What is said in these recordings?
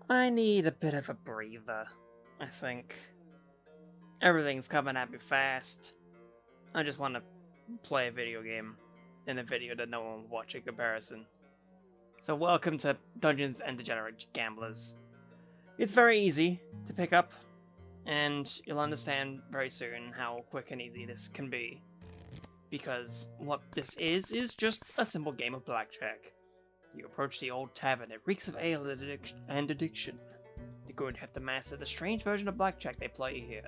I need a bit of a breather, I think. Everything's coming at me fast. I just want to play a video game in a video that no one will watch in comparison. So welcome to Dungeons Degenerate Gamblers. It's very easy to pick up, and you'll understand very soon how quick and easy this can be. Because what this is just a simple game of blackjack. You approach the old tavern, it reeks of ale and addiction. The good have to master the strange version of blackjack they play here.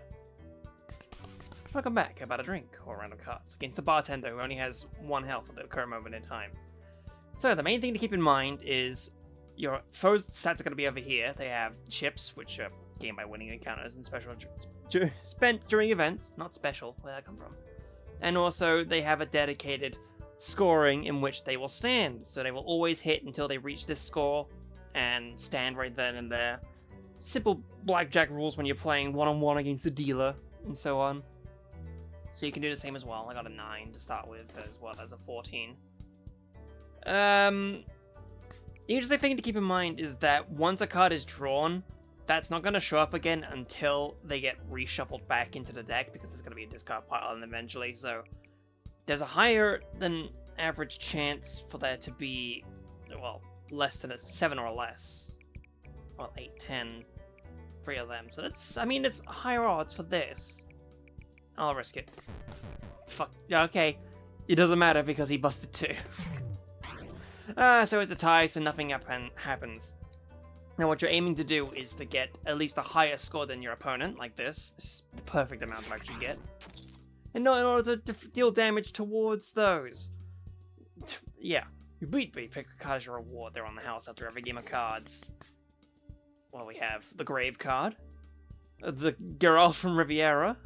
Welcome back, about a drink or a round of cards against the bartender who only has 1 health at the current moment in time. So the main thing to keep in mind is your foes' stats are going to be over here. They have chips, which are gained by winning encounters and special spent during events. Not special, where'd that come from? And also they have a dedicated scoring in which they will stand. So they will always hit until they reach this score and stand right then and there. Simple blackjack rules when you're playing one-on-one against the dealer and so on. So you can do the same as well. I got a 9 to start with as well as a 14. The interesting thing to keep in mind is that once a card is drawn, that's not going to show up again until they get reshuffled back into the deck, because there's going to be a discard pile eventually. So there's a higher than average chance for there to be, well, less than a 7 or less. Well, 8, 10, 3 of them. So that's, I mean, it's higher odds for this. I'll risk it. Fuck. Yeah, okay. It doesn't matter because he busted 2. So it's a tie, so nothing happens. Now what you're aiming to do is to get at least a higher score than your opponent, like this. This is the perfect amount to actually get. And not in order to deal damage towards those. Yeah. You beat me, pick a card as your reward. They're on the house after every game of cards. Well, we have the Grave card. The Geralt from Riviera.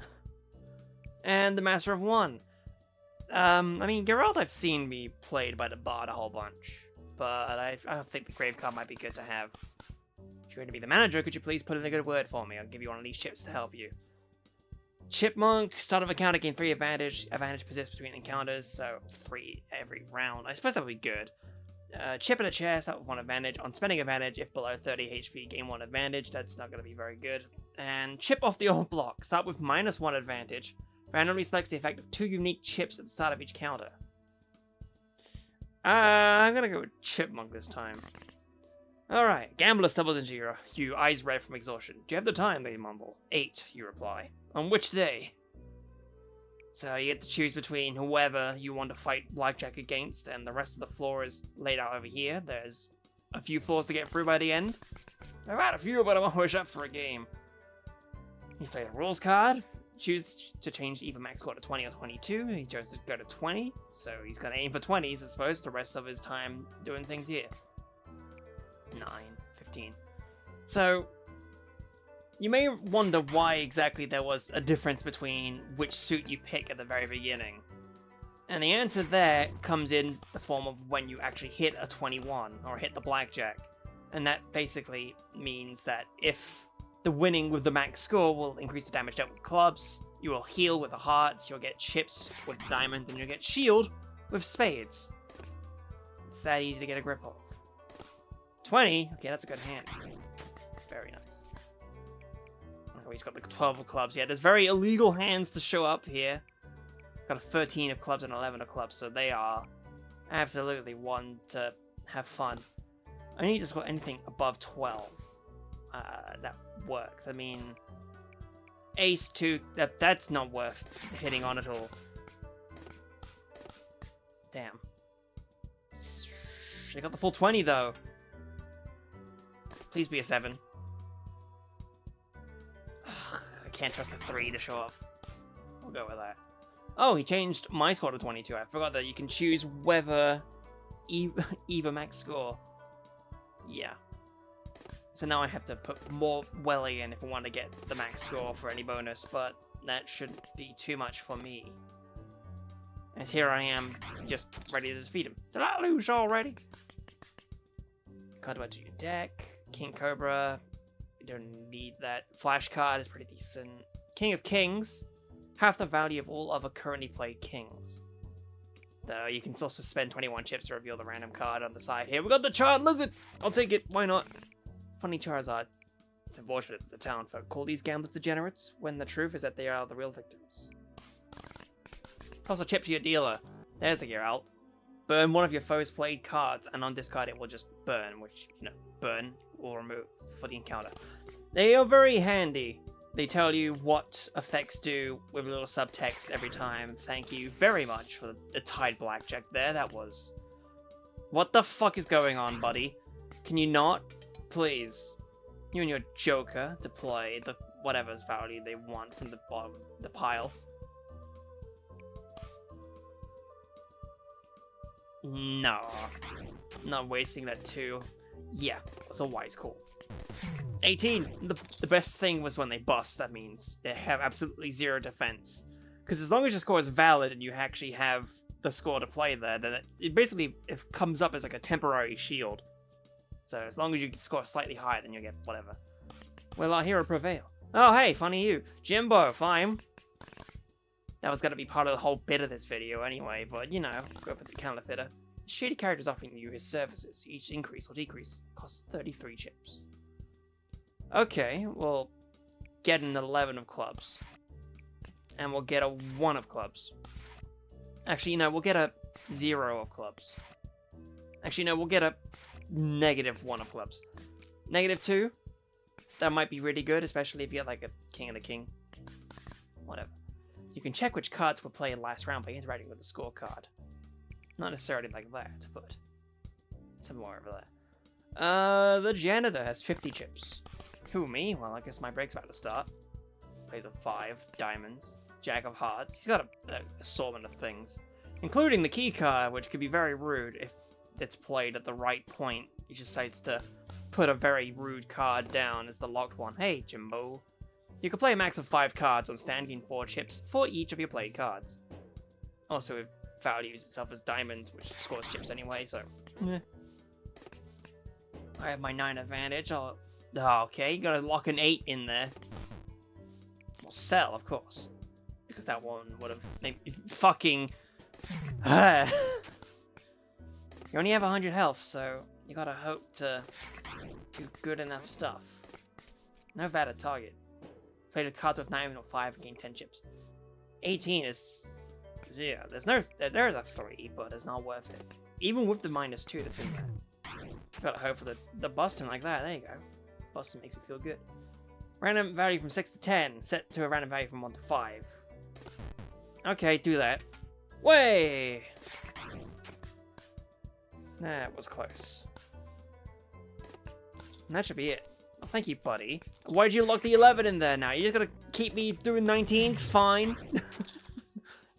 And the Master of One. I mean, Geralt I've seen be played by the Bard a whole bunch, but I think the Grave card might be good to have. If you're going to be the manager, could you please put in a good word for me? I'll give you one of these chips to help you. Chipmunk, start of a counter, gain 3 advantage. Advantage persists between encounters, so 3 every round. I suppose that would be good. Chip in a chair, start with 1 advantage. On spending advantage, if below 30 HP, gain 1 advantage. That's not going to be very good. And chip off the old block, start with -1 advantage. Randomly selects the effect of 2 unique chips at the start of each counter. I'm gonna go with Chipmunk this time. Alright, Gambler stumbles into you, eyes red from exhaustion. Do you have the time, they mumble. 8, you reply. On which day? So you get to choose between whoever you want to fight blackjack against, and the rest of the floor is laid out over here. There's a few floors to get through by the end. I've had a few, but I'm always up for a game. You play the rules card. Choose to change either max score to 20 or 22. He chose to go to 20, so he's going to aim for 20s, I suppose, the rest of his time doing things here. 9, 15. So, you may wonder why exactly there was a difference between which suit you pick at the very beginning. And the answer there comes in the form of when you actually hit a 21, or hit the blackjack. And that basically means that if the winning with the max score will increase the damage dealt with clubs, you will heal with the hearts, you'll get chips with diamonds, and you'll get shield with spades. It's that easy to get a grip of. 20, okay, that's a good hand. Very nice. Oh, he's got the 12 of clubs. Yeah, there's very illegal hands to show up here. Got a 13 of clubs and 11 of clubs, so they are absolutely one to have fun. I need to score anything above 12. That works. I mean, ace 2, that's not worth hitting on at all. Damn. I got the full 20 though. Please be a 7. Ugh, I can't trust a 3 to show up. We'll go with that. Oh, he changed my score to 22. I forgot that you can choose whether either max score. Yeah. So now I have to put more welly in if I want to get the max score for any bonus, but that shouldn't be too much for me. As here I am, just ready to defeat him. Did I lose already? Card to add to your deck. King Cobra. You don't need that. Flash card is pretty decent. King of Kings. Half the value of all other currently played kings. Though you can also spend 21 chips to reveal the random card on the side here. We got the Charred Lizard! I'll take it, why not? Funny Charizard. It's unfortunate that the town folk call these gamblers degenerates, when the truth is that they are the real victims. Toss a chip to your dealer. There's the gear out. Burn one of your foe's played cards, and on discard it will just burn, which, burn or remove for the encounter. They are very handy. They tell you what effects do with a little subtext every time. Thank you very much for the tied blackjack there. That was... What the fuck is going on, buddy? Can you not? Please. You and your Joker deploy the whatever's value they want from the bottom of the pile. No. Not wasting that too. Yeah, that's a wise call. 18! The best thing was when they bust. That means they have absolutely zero defense. Because as long as your score is valid and you actually have the score to play there, then it basically comes up as like a temporary shield. So as long as you score slightly higher, then you'll get whatever. Will our hero prevail? Oh hey, funny you. Jimbo, fine. That was going to be part of the whole bit of this video anyway, but go for the counterfeiter. Shady characters offering you his services. Each increase or decrease costs 33 chips. Okay, we'll get an 11 of clubs. And we'll get a 1 of clubs. Actually, we'll get a 0 of clubs. Actually, no, we'll get a -1 of clubs. -2? That might be really good, especially if you get like a king and a king. Whatever. You can check which cards were played last round by interacting with the scorecard. Not necessarily like that, but some more over there. The janitor has 50 chips. Who, me? Well, I guess my break's about to start. Plays a 5, diamonds, jack of hearts. He's got an assortment of things, including the key card, which could be very rude if it's played at the right point. He just decides to put a very rude card down as the locked one. Hey, Jimbo. You can play a max of 5 cards on stand, gain 4 chips for each of your played cards. Also, it values itself as diamonds, which scores chips anyway, so... I have my 9 advantage. Okay, you gotta lock an 8 in there. Well, sell, of course. Because that one would have made me fucking... You only have 100 health, so you gotta hope to do good enough stuff. No valid target. Play the cards with 9 or 5 and gain 10 chips. 18 is... Yeah, there's a 3, but it's not worth it. Even with the -2 that's in there. Gotta hope for the busting like that. There you go. Busting makes me feel good. Random value from 6 to 10, set to a random value from 1 to 5. Okay, do that. Way! That was close. And that should be it. Oh, thank you, buddy. Why'd you lock the 11 in there now? You're just gonna keep me doing 19s? Fine.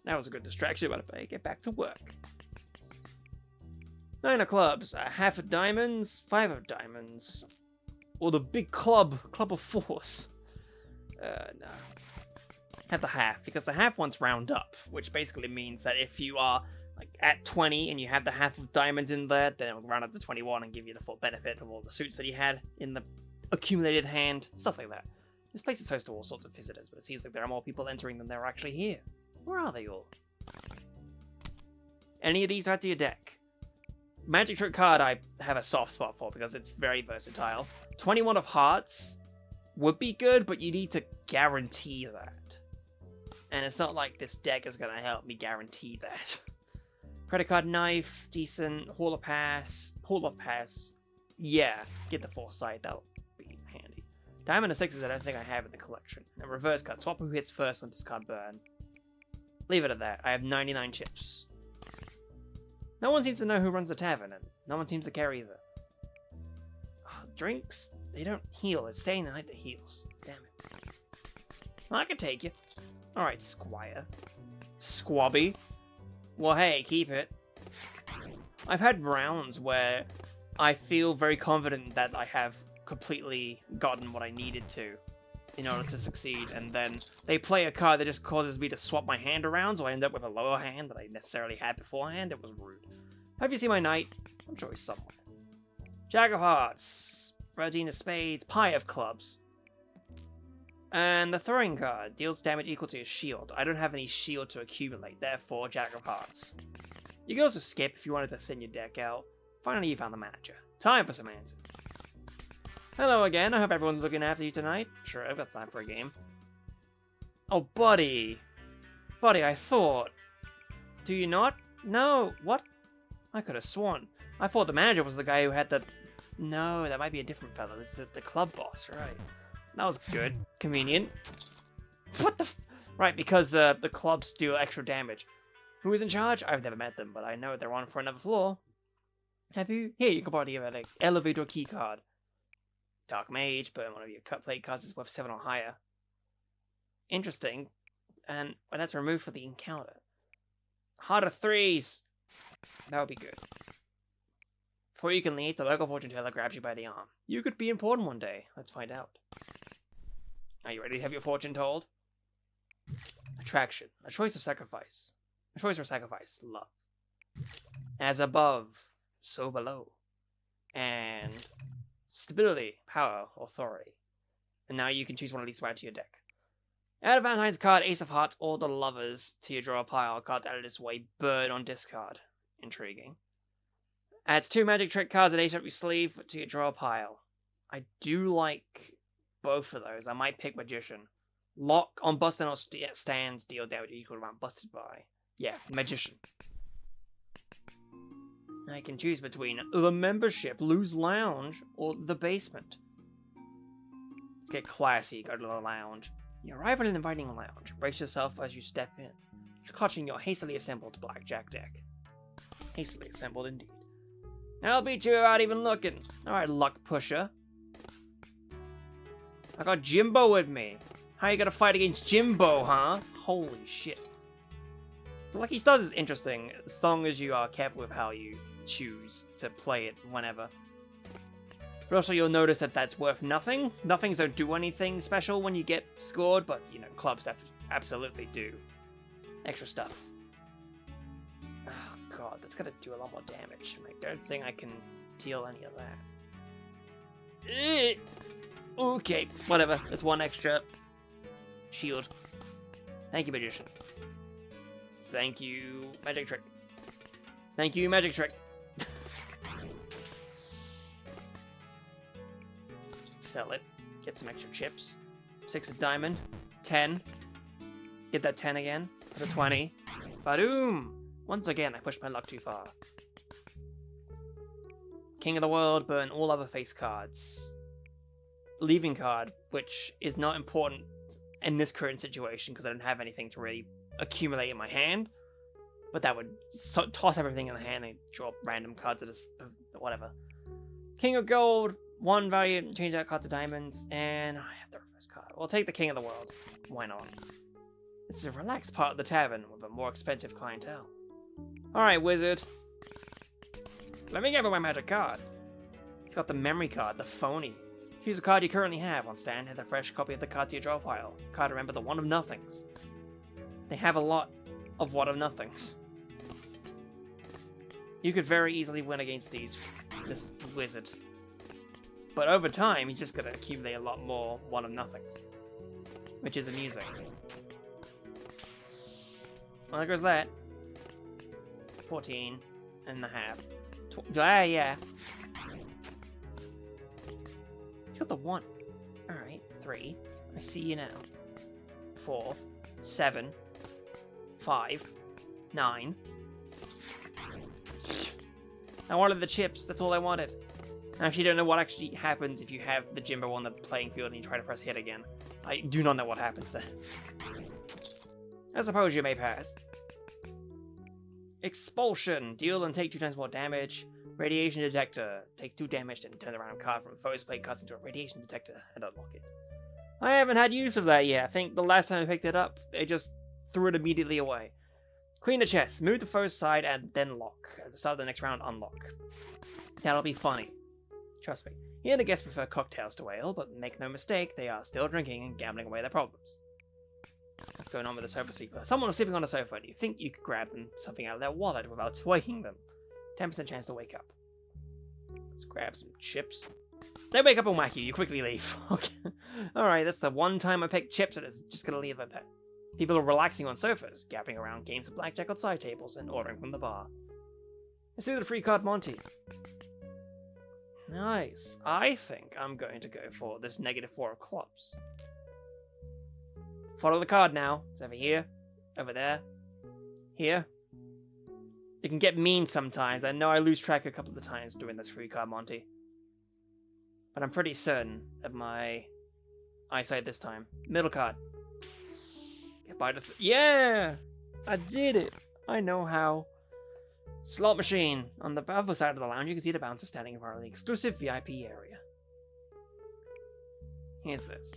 That was a good distraction, but I better get back to work. 9 of clubs, half of diamonds, 5 of diamonds. Or the big club of force. No. Have the half, because the half ones round up, which basically means that if you are like at 20 and you have the half of diamonds in there, then it'll round up to 21 and give you the full benefit of all the suits that you had in the accumulated hand, stuff like that. This place is host to all sorts of visitors, but it seems like there are more people entering than there are actually here. Where are they all? Any of these add to your deck? Magic Trick card I have a soft spot for because it's very versatile. 21 of hearts would be good, but you need to guarantee that. And it's not like this deck is going to help me guarantee that. Credit card knife, decent. Hall of Pass. Yeah, get the Foresight, that'll be handy. Diamond of 6s I don't think I have in the collection. And reverse card, swap who hits first on discard burn. Leave it at that. I have 99 chips. No one seems to know who runs the tavern, and no one seems to care either. Oh, drinks? They don't heal. It's staying the night that heals. Damn it. Well, I can take you. Alright, Squire. Squabby. Well, hey, keep it. I've had rounds where I feel very confident that I have completely gotten what I needed to in order to succeed, and then they play a card that just causes me to swap my hand around, so I end up with a lower hand that I necessarily had beforehand. It was rude. Have you seen my knight? I'm sure he's somewhere. Jack of Hearts, Rodine of Spades, Pie of Clubs. And the throwing card deals damage equal to your shield. I don't have any shield to accumulate, therefore Jack of Hearts. You can also skip if you wanted to thin your deck out. Finally, you found the manager. Time for some answers. Hello again, I hope everyone's looking after you tonight. Sure, I've got time for a game. Oh, buddy. Buddy, I thought... Do you not? No, what? I could have sworn. I thought the manager was the guy who had the... No, that might be a different fellow. This is the club boss, right. That was good. Convenient. What the Right, because the clubs do extra damage. Who is in charge? I've never met them, but I know they're on for another floor. Have you? Here, you can probably give it an elevator key card. Dark Mage, but one of your cut plate cards is worth 7 or higher. Interesting. And when that's removed for the encounter. Heart of 3s. That would be good. Before you can leave, the local fortune teller grabs you by the arm. You could be important one day. Let's find out. Are you ready to have your fortune told? Attraction. A choice of sacrifice. A choice for sacrifice. Love. As above, so below. And stability, power, authority. And now you can choose one of these to add to your deck. Add a Valentine's card, Ace of Hearts, or the Lovers to your draw pile. Cards added this way, burn on discard. Intriguing. Adds 2 magic trick cards and Ace up your sleeve to your draw pile. I do like both of those. I might pick Magician. Lock on busted or stands, deal damage equal to amount busted by. Yeah, Magician. I can choose between the membership, Lou's Lounge, or the basement. Let's get classy, go to the lounge. You arrive at an inviting lounge. Brace yourself as you step in, clutching your hastily assembled blackjack deck. Hastily assembled indeed. I'll beat you without even looking. Alright, luck pusher. I got Jimbo with me. How you gonna fight against Jimbo, huh? Holy shit. Lucky Stars is interesting, as long as you are careful with how you choose to play it whenever. But also you'll notice that that's worth nothing. Nothings don't do anything special when you get scored, but, you know, clubs absolutely do. Extra stuff. Oh god, that's gonna do a lot more damage. I don't think I can deal any of that. Okay, whatever. That's 1 extra shield. Thank you, Magician. Thank you, Magic Trick. Thank you, Magic Trick. Sell it. Get some extra chips. 6 of diamond. 10. Get that 10 again. For the 20. Badoom! Once again, I pushed my luck too far. King of the World, burn all other face cards. Leaving card, which is not important in this current situation because I don't have anything to really accumulate in my hand. But that would toss everything in the hand and draw random cards at whatever. King of Gold, 1 value, change that card to diamonds, and I have the reverse card. We'll take the King of the World. Why not? This is a relaxed part of the tavern with a more expensive clientele. Alright, wizard. Let me give him my magic cards. He's got the memory card, the phony. Choose a card you currently have on stand, add a fresh copy of the card to your draw pile. Card, remember the one of nothings. They have a lot of one of nothings. You could very easily win against this wizard. But over time, he's just going to accumulate a lot more one of nothings. Which is amusing. Well, there goes that. 14 and a half. Yeah. He's got the 1. Alright, 3. I see you now. 4. 7. 5. 9. I wanted the chips, that's all I wanted. I actually don't know what actually happens if you have the Jimbo on the playing field and you try to press hit again. I do not know what happens there. I suppose you may pass. Expulsion. Deal and take 2 times more damage. Radiation detector. Take 2 damage, then turn the random card from a foe's play cuts into a radiation detector and unlock it. I haven't had use of that yet. I think the last time I picked it up, it just threw it immediately away. Queen of chess. Move the foe's side and then lock. At the start of the next round, unlock. That'll be funny. Trust me. Here the guests prefer cocktails to ale, but make no mistake, they are still drinking and gambling away their problems. What's going on with the sofa sleeper? Someone is sleeping on a sofa. Do you think you could grab them something out of their wallet without waking them? 10% chance to wake up. Let's grab some chips. They wake up and whack you. You quickly leave. Okay. Alright, that's the one time I picked chips and it's just gonna leave it there. People are relaxing on sofas, gabbing around games of blackjack on side tables, and ordering from the bar. Let's do the free card Monty. Nice. I think I'm going to go for this -4 of clubs. Follow the card now. It's over here, over there, here. It can get mean sometimes. I know I lose track a couple of times doing this free card Monty. But I'm pretty certain of my eyesight this time. Middle card. Get by the yeah! I did it! I know how. Slot machine. On the other side of the lounge, you can see the bouncer standing in front of the exclusive VIP area. Here's this.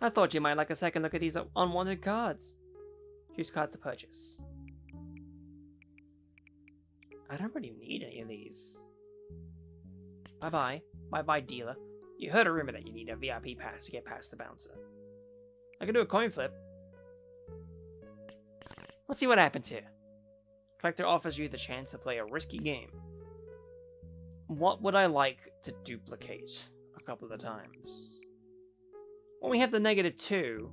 I thought you might like a second look at these unwanted cards. Choose cards to purchase. I don't really need any of these. Bye-bye. Bye-bye, dealer. You heard a rumor that you need a VIP pass to get past the bouncer. I can do a coin flip. Let's see what happens here. Collector offers you the chance to play a risky game. What would I like to duplicate a couple of times? Well, we have the -2.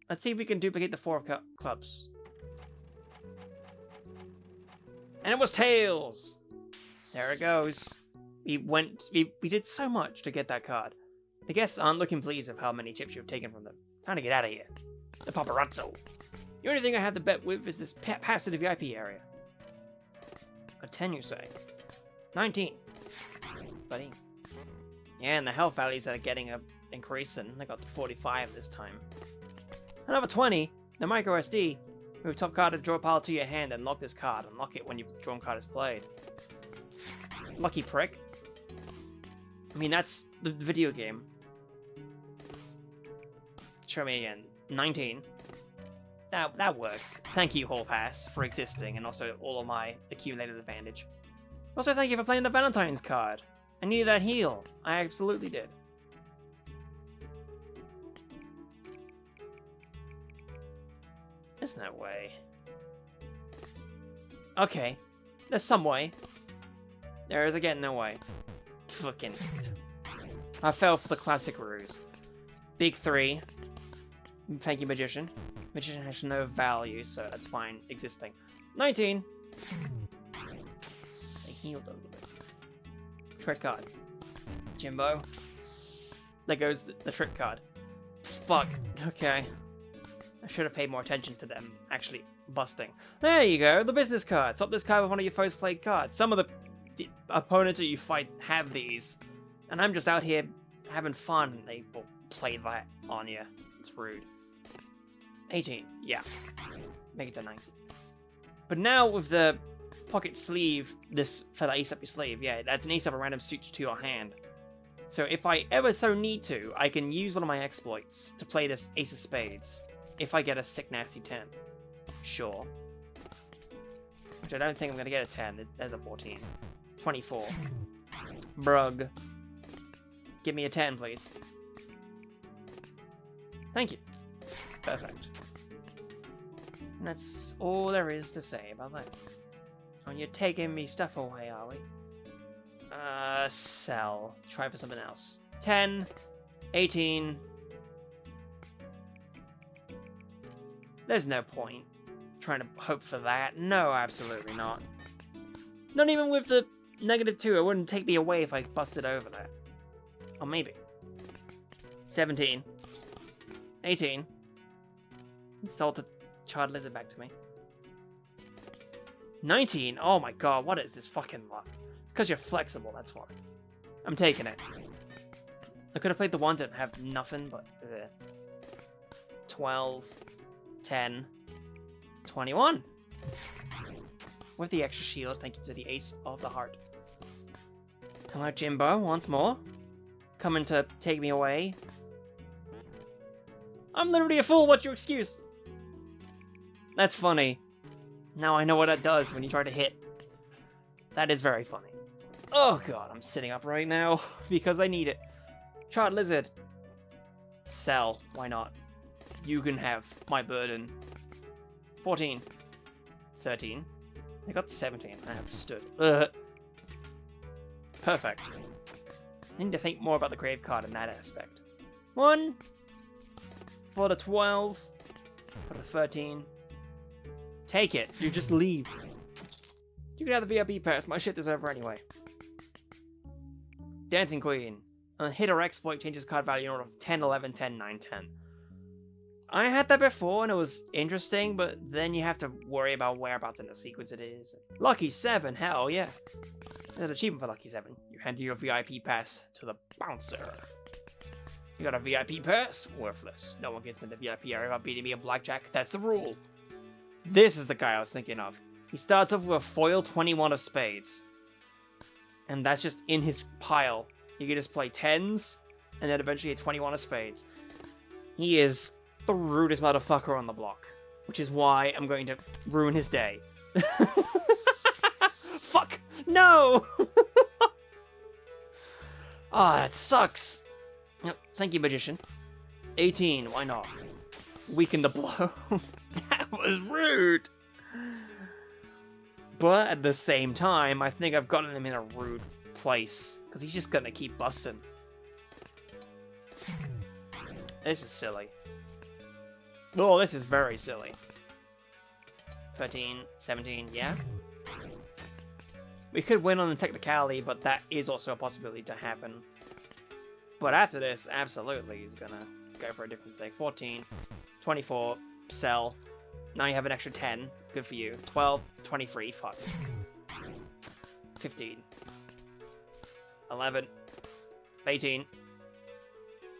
Let's see if we can duplicate the 4 of clubs. And it was tails! There it goes. We did so much to get that card. The guests aren't looking pleased with how many chips you've taken from them. Time to get out of here. The paparazzo. The only thing I have to bet with is this pass to the VIP area. A 10, you say? 19. Buddy. Yeah, and the health values are getting a increasing. They got to 45 this time. Another 20. The micro SD. Move top card to draw pile to your hand and lock this card. Unlock it when your drawn card is played. Lucky prick. I mean, that's the video game. Show me again. 19. That works. Thank you, Hall Pass, for existing, and also all of my accumulated advantage. Also, thank you for playing the Valentine's card. I needed that heal. I absolutely did. There's no way. Okay. There's some way. There is, again, no way. Fucking. I fell for the classic ruse. Big 3. Thank you, Magician. Magician has no value, so that's fine existing. 19. I healed a little bit. Trick card. Jimbo. There goes the trick card. Fuck. Okay. I should have paid more attention to them actually busting. There you go, the business card. Swap this card with one of your foes' played cards. Some of the opponents that you fight have these, and I'm just out here having fun. They will play that on you. It's rude. 18, yeah. Make it to 19. But now with the pocket sleeve, this for the ace up your sleeve, yeah, that's an ace of a random suit to your hand. So if I ever so need to, I can use one of my exploits to play this ace of spades. If I get a sick nasty 10. Sure. Which I don't think I'm going to get a 10. There's a 14. 24. Brug. Give me a 10, please. Thank you. Perfect. And that's all there is to say about that. Oh, you're taking me stuff away, are we? Sell. Try for something else. 10. 18. There's no point trying to hope for that. No, absolutely not. Not even with the -2, it wouldn't take me away if I busted over that. Or maybe. 17. 18. Sold the child lizard back to me. 19? Oh my god, what is this fucking luck? It's because you're flexible, that's why. I'm taking it. I could have played the one to have nothing, but... 12... 10, 21. With the extra shield, thank you to the ace of the heart. Hello, Jimbo, once more. Coming to take me away. I'm literally a fool, what's your excuse? That's funny. Now I know what that does when you try to hit. That is very funny. Oh god, I'm sitting up right now because I need it. Child lizard. Sell, why not? You can have my burden. 14. 13. I got 17. I have stood. Perfect. I need to think more about the grave card in that aspect. 1. For the 12. For the 13. Take it. You just leave. You can have the VIP pass. My shit is over anyway. Dancing Queen. On hit or exploit, changes card value in order of 10, 11, 10, 9, 10. I had that before and it was interesting, but then you have to worry about whereabouts in the sequence it is. Lucky 7, hell yeah. There's an achievement for Lucky 7. You hand your VIP pass to the bouncer. You got a VIP pass? Worthless. No one gets into the VIP area without beating me at Blackjack. That's the rule. This is the guy I was thinking of. He starts off with a foil 21 of spades. And that's just in his pile. You can just play 10s, and then eventually a 21 of spades. He is the rudest motherfucker on the block. Which is why I'm going to ruin his day. Fuck! No! Ah, that sucks. Yep, thank you, Magician. 18, why not? Weaken the blow. That was rude! But at the same time, I think I've gotten him in a rude place. Because he's just gonna keep busting. This is silly. Oh, this is very silly. 13, 17, yeah? We could win on the technicality, but that is also a possibility to happen. But after this, absolutely, he's gonna go for a different thing. 14, 24, sell. Now you have an extra 10. Good for you. 12, 23, fuck. 15. 11. 18.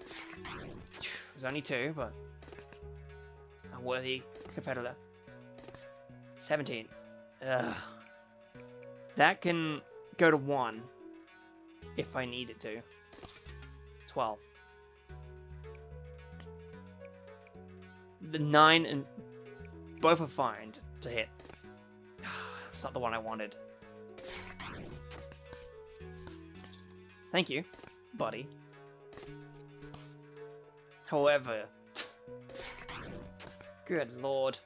It was only 2, but a worthy competitor. 17. Ugh. That can go to 1 if I need it to. 12. The 9 and both are fine to hit. It's not the one I wanted. Thank you, buddy. However, good lord,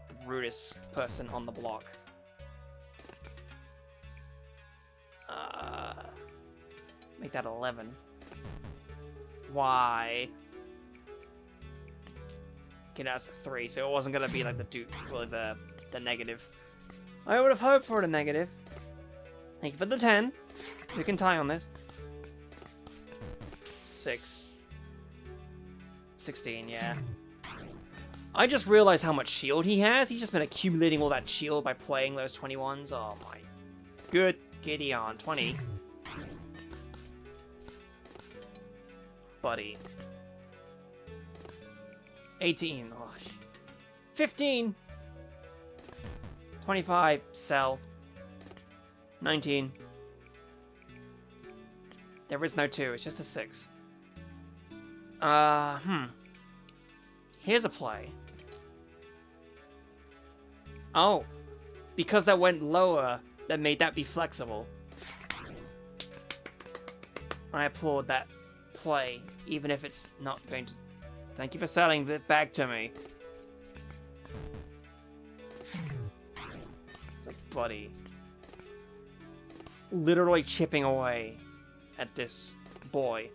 the rudest person on the block. Make that 11. Why? Okay, now it's a 3, so it wasn't gonna be like the dupe, well, the negative. I would have hoped for the negative. Thank you for the 10. We can tie on this. 6. 16, yeah. I just realized how much shield he has. He's just been accumulating all that shield by playing those 21s. Oh my. Good Gideon. 20. Buddy. 18. Oh, 15. 25. Sell. 19. There is no 2. It's just a 6. Here's a play. Oh. Because that went lower, that made that be flexible. I applaud that play, even if it's not going to... Thank you for selling it back to me. It's like, buddy. Literally chipping away at this boy.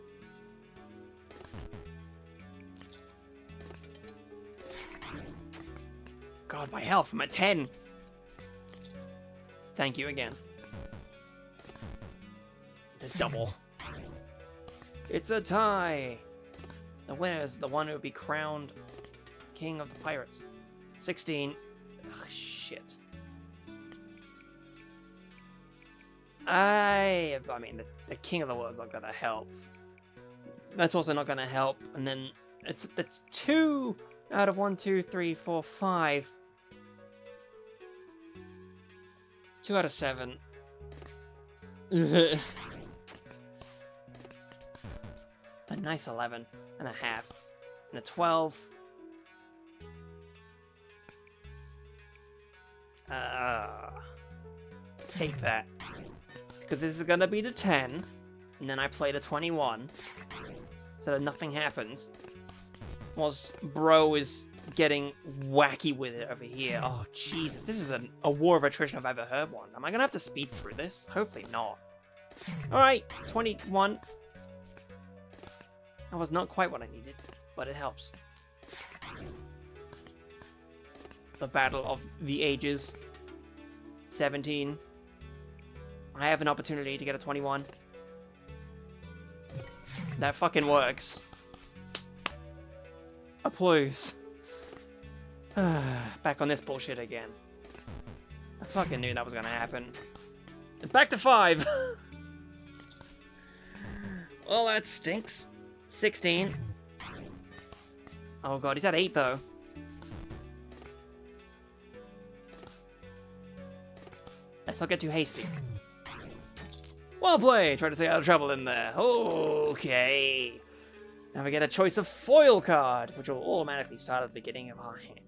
God, my health, I'm at 10. Thank you again. The double. It's a tie. The winner is the one who would be crowned king of the pirates. 16. Ugh, shit. I mean, the king of the world is not gonna help. That's also not gonna help. And then that's 2 out of 1, 2, 3, 4, 5. 2 out of 7. A nice 11 and a half. And a 12. Take that. Because this is gonna be the 10. And then I play the 21. So that nothing happens. Whilst bro is getting wacky with it over here. Oh, Jesus. This is a war of attrition if I've ever heard one. Am I gonna have to speed through this? Hopefully not. Alright, 21. That was not quite what I needed, but it helps. The battle of the ages. 17. I have an opportunity to get a 21. That fucking works. Oh, please. Back on this bullshit again. I fucking knew that was gonna happen. Back to 5! Well, that stinks. 16. Oh god, he's at 8 though. Let's not get too hasty. Well played! Try to stay out of trouble in there. Okay. Now we get a choice of foil card, which will automatically start at the beginning of our hand.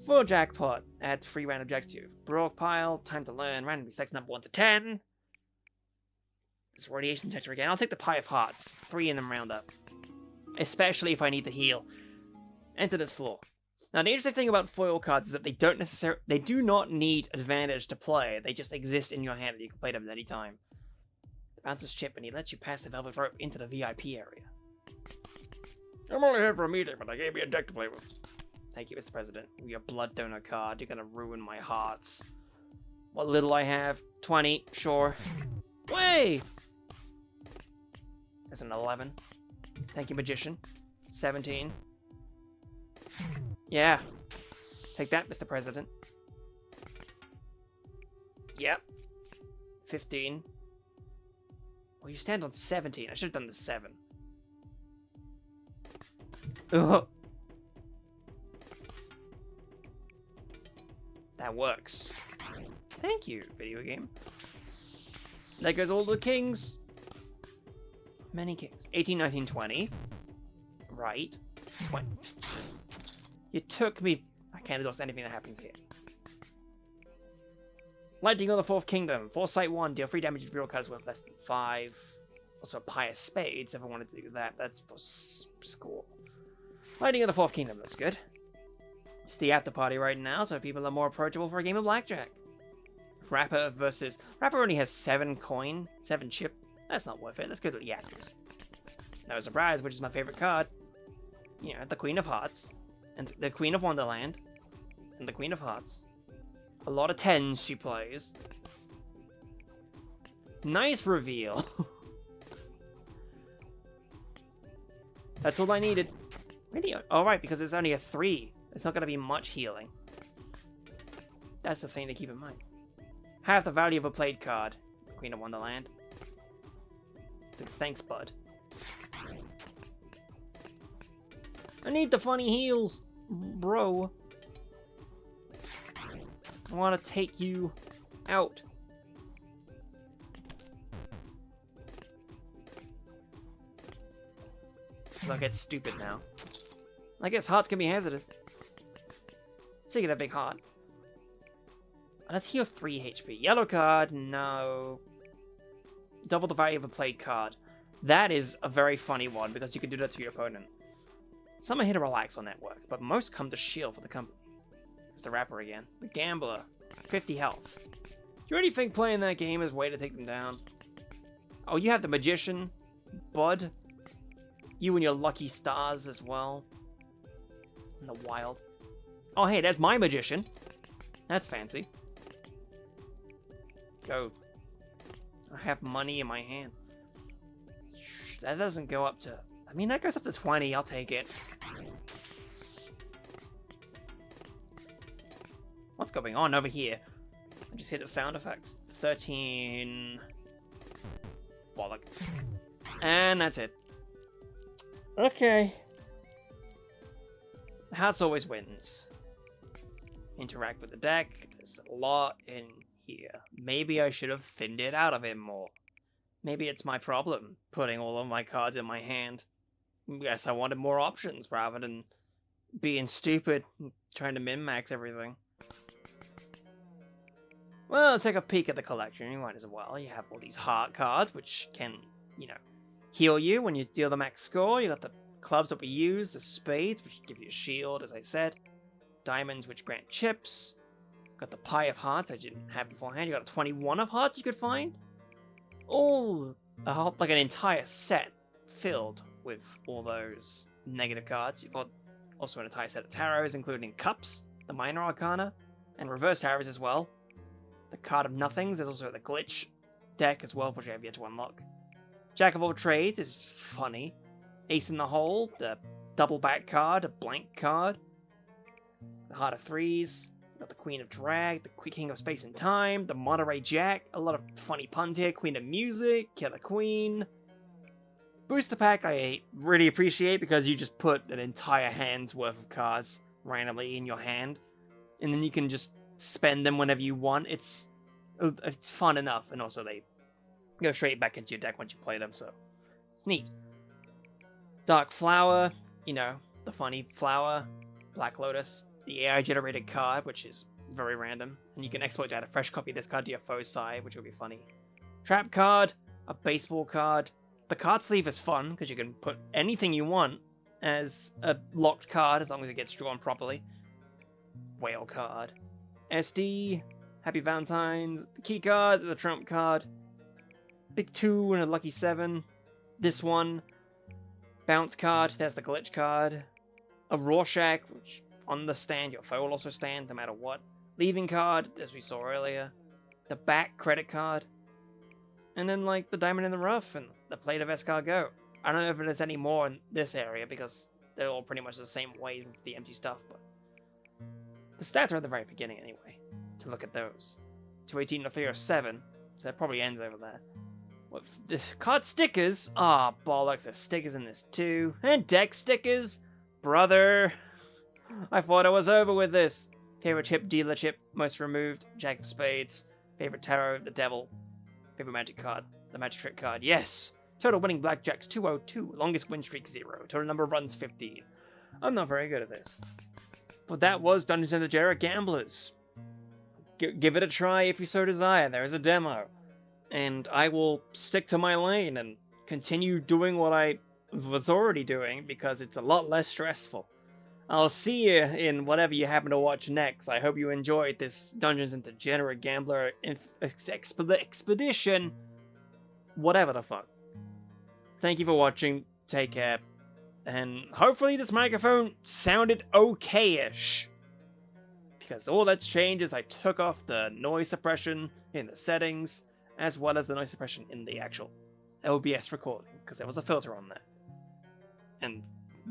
Foil jackpot. Add 3 random jacks to your Baroque pile. Time to learn. Randomly select number 1 to 10. This radiation detector again. I'll take the pie of hearts. 3 in them round up. Especially if I need the heal. Enter this floor. Now the interesting thing about foil cards is that they do not need advantage to play. They just exist in your hand and you can play them at any time. The bouncer's chip and he lets you pass the velvet rope into the VIP area. I'm only here for a meeting, but I gave you a deck to play with. Thank you, Mr. President. Your blood donor card. You're gonna ruin my hearts. What little I have. 20, sure. Way! There's an 11. Thank you, Magician. 17. Yeah. Take that, Mr. President. Yep. 15. Well, you stand on 17. I should have done the 7. Ugh. That works. Thank you, video game. There goes all the kings. Many kings. 18, 19, 20. Right. 20. You took me. I can't endorse anything that happens here. Lightning of the Fourth Kingdom. Foresight 1. Deal 3 damage if real cards worth less than 5. Also a pie of spades if I wanted to do that. That's for score. Lightning of the Fourth Kingdom looks good. It's the after party right now, so people are more approachable for a game of Blackjack. Rapper versus... Rapper only has 7 coin, 7 chip. That's not worth it. Let's go to the actors. No surprise, which is my favorite card. You know, the Queen of Hearts. And the Queen of Wonderland. And the Queen of Hearts. A lot of 10s she plays. Nice reveal. That's all I needed. Really? Alright, because it's only a 3. It's not going to be much healing. That's the thing to keep in mind. Half the value of a played card. Queen of Wonderland. It's like, thanks, bud. I need the funny heals, bro. I want to take you out. Look, it's stupid now. I guess hearts can be hazardous. So you get a big heart. Let's heal 3 HP. Yellow card, no. Double the value of a played card. That is a very funny one because you can do that to your opponent. Some are here to relax on that work, but most come to shield for the company. It's the rapper again. The gambler. 50 health. Do you really think playing that game is a way to take them down? Oh, you have the magician, bud. You and your lucky stars as well. And the wild. Oh, hey, that's my magician. That's fancy. Go. I have money in my hand. That doesn't go up to... I mean, that goes up to 20. I'll take it. What's going on over here? I just hit the sound effects. 13... Bollock. And that's it. Okay. The house always wins. Interact with the deck. There's a lot in here. Maybe I should have thinned it out a bit more. Maybe it's my problem, putting all of my cards in my hand. Yes, I wanted more options rather than being stupid and trying to min-max everything. Well, take a peek at the collection. You might as well. You have all these heart cards, which can, you know, heal you when you deal the max score. You got the clubs that we use, the spades, which give you a shield, as I said. Diamonds, which grant chips. Got the pie of hearts I didn't have beforehand. You got a 21 of hearts you could find. All, like an entire set filled with all those negative cards. You've got also an entire set of tarots, including cups, the minor arcana, and reverse tarots as well. The card of nothings. There's also the glitch deck as well, which I have yet to unlock. Jack of all trades is funny. Ace in the hole, the double back card, a blank card. The Heart of Threes, got the Queen of Drag, the King of Space and Time, the Monterey Jack, a lot of funny puns here, Queen of Music, Killer Queen. Booster pack I really appreciate because you just put an entire hand's worth of cards randomly in your hand, and then you can just spend them whenever you want. It's fun enough, and also they go straight back into your deck once you play them, so it's neat. Dark Flower, you know, the funny flower. Black Lotus, the AI-generated card, which is very random, and you can exploit to add a fresh copy of this card to your foe's side, which will be funny. Trap card, a baseball card. The card sleeve is fun, because you can put anything you want as a locked card, as long as it gets drawn properly. Whale card. SD, Happy Valentine's, the key card, the trump card. Big 2 and a lucky 7. This one. Bounce card, there's the glitch card. A Rorschach, which on the stand, your foe will also stand, no matter what. Leaving card, as we saw earlier. The back credit card. And then, like, the Diamond in the Rough and the Plate of Escargot. I don't know if there's any more in this area, because they're all pretty much the same way with the empty stuff, but... The stats are at the very beginning, anyway, to look at those. 218 and a figure of 7, so that probably ends over there. What, the card stickers? Ah, bollocks, there's stickers in this too. And deck stickers? Brother, I thought I was over with this. Favorite chip, dealer chip, most removed, Jack of Spades. Favorite tarot, the devil. Favorite magic card, the magic trick card. Yes! Total winning blackjacks 202. Longest win streak 0. Total number of runs 15. I'm not very good at this. But that was Dungeons Degenerate Gamblers. Give it a try if you so desire. There is a demo. And I will stick to my lane and continue doing what I was already doing because it's a lot less stressful. I'll see you in whatever you happen to watch next. I hope you enjoyed this Dungeons and Degenerate Gambler expedition. Whatever the fuck. Thank you for watching. Take care. And hopefully this microphone sounded okay-ish. Because all that's changed is I took off the noise suppression in the settings, as well as the noise suppression in the actual OBS recording, because there was a filter on that. And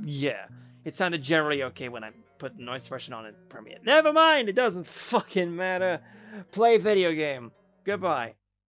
yeah, it sounded generally okay when I put the noise suppression on in Premiere. Never mind, it doesn't fucking matter. Play video game. Goodbye.